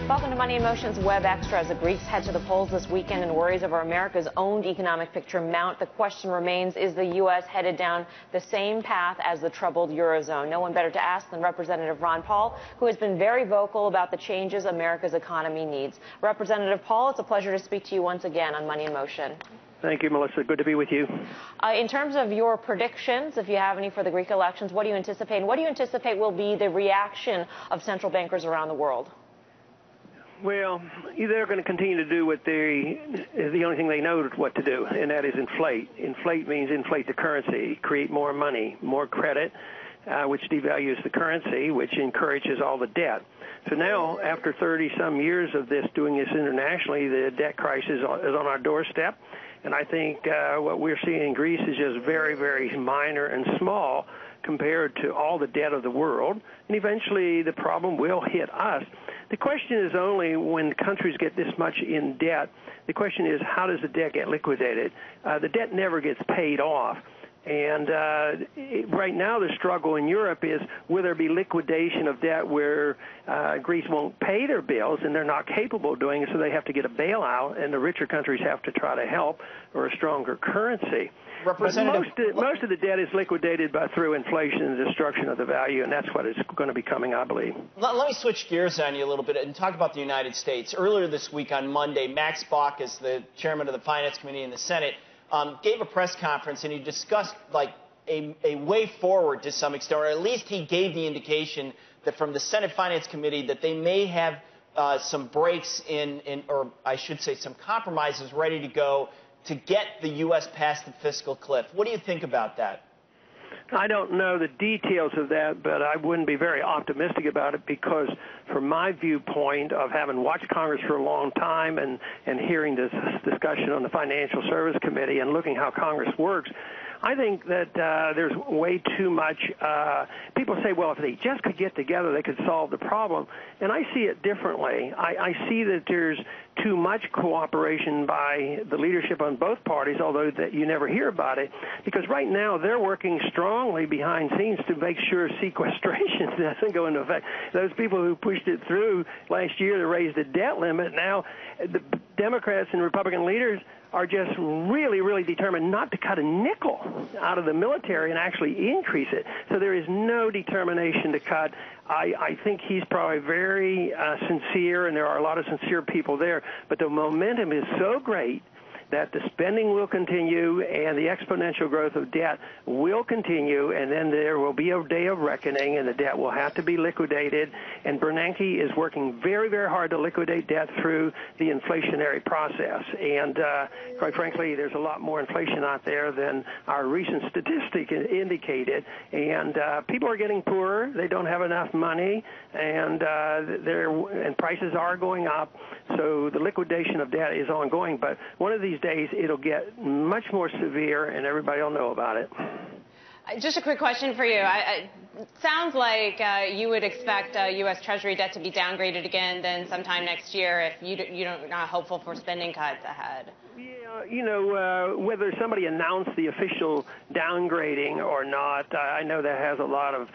Welcome to Money in Motion's Web Extra. As the Greeks head to the polls this weekend and worries over America's own economic picture mount, the question remains, is the U.S. headed down the same path as the troubled Eurozone? No one better to ask than Representative Ron Paul, who has been very vocal about the changes America's economy needs. Representative Paul, it's a pleasure to speak to you once again on Money in Motion. Thank you, Melissa. Good to be with you. In terms of your predictions, if you have any for the Greek elections, what do you anticipate? And what do you anticipate will be the reaction of central bankers around the world? Well, they're going to continue to do what the only thing they know what to do, and that is inflate. Inflate means inflate the currency, create more money, more credit, which devalues the currency, which encourages all the debt. So now, after 30-some years of doing this internationally, the debt crisis is on our doorstep. And I think what we're seeing in Greece is just very, very minor and small compared to all the debt of the world. And eventually the problem will hit us. The question is only when countries get this much in debt, the question is how does the debt get liquidated? The debt never gets paid off. And right now the struggle in Europe is will there be liquidation of debt where Greece won't pay their bills and they're not capable of doing it, so they have to get a bailout and the richer countries have to try to help, or a stronger currency. Representative, most of the debt is liquidated through inflation and destruction of the value, and that's what is going to be coming, I believe. Let me switch gears on you a little bit and talk about the United States. Earlier this week on Monday, Max Baucus, the chairman of the Finance Committee in the Senate, gave a press conference, and he discussed a way forward to some extent, or at least he gave the indication that from the Senate Finance Committee that they may have some breaks or I should say some compromises ready to go to get the U.S. past the fiscal cliff. What do you think about that? I don't know the details of that, but I wouldn't be very optimistic about it because from my viewpoint of having watched Congress for a long time and hearing this discussion on the Financial Service Committee and looking how Congress works, I think that there's way too much. People say, well, if they just could get together, they could solve the problem. And I see it differently. I see that there's too much cooperation by the leadership on both parties, although that you never hear about it, because right now they're working strongly behind scenes to make sure sequestration doesn't go into effect. Those people who pushed it through last year to raise the debt limit, now the Democrats and Republican leaders are just really, really determined not to cut a nickel out of the military and actually increase it. So there is no determination to cut. I think he's probably very sincere, and there are a lot of sincere people there, but the momentum is so great that the spending will continue and the exponential growth of debt will continue, and then there will be a day of reckoning and the debt will have to be liquidated. And Bernanke is working very, very hard to liquidate debt through the inflationary process. And quite frankly, there's a lot more inflation out there than our recent statistic indicated. And people are getting poorer. They don't have enough money, and prices are going up. So the liquidation of debt is ongoing. But one of these days it'll get much more severe, and everybody will know about it. Just a quick question for you. It sounds like you would expect U.S. Treasury debt to be downgraded again then sometime next year if you're not hopeful for spending cuts ahead. Yeah, whether somebody announced the official downgrading or not, I know that has a lot of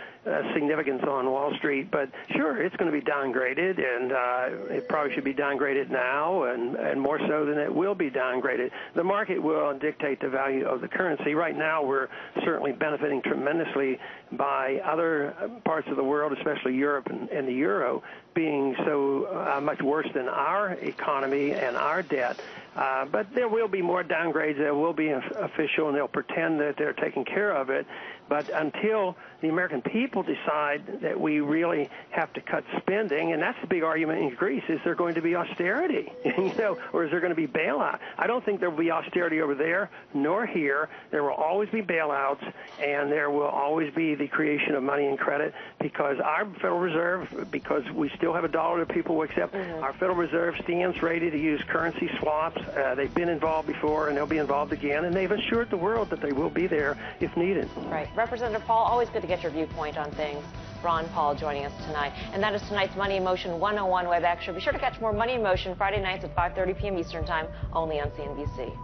significance on Wall Street, but sure, it's going to be downgraded, and it probably should be downgraded now, and more so than it will be downgraded. The market will dictate the value of the currency. Right now, we're certainly benefiting tremendously by other parts of the world, especially Europe and the euro, being so much worse than our economy and our debt. But there will be more downgrades. There will be official, and they'll pretend that they're taking care of it. But until the American people decide that we really have to cut spending, and that's the big argument in Greece, is there going to be austerity, or is there going to be bailout? I don't think there will be austerity over there nor here. There will always be bailouts, and there will always be the creation of money and credit, because our Federal Reserve, because we still have a dollar that people will accept, our Federal Reserve stands ready to use currency swaps. They've been involved before, and they'll be involved again, and they've assured the world that they will be there if needed. Right. Representative Paul, always good to get your viewpoint on things. Ron Paul joining us tonight. And that is tonight's Money in Motion 101 Web Extra. Be sure to catch more Money in Motion Friday nights at 5:30 p.m. Eastern Time, only on CNBC.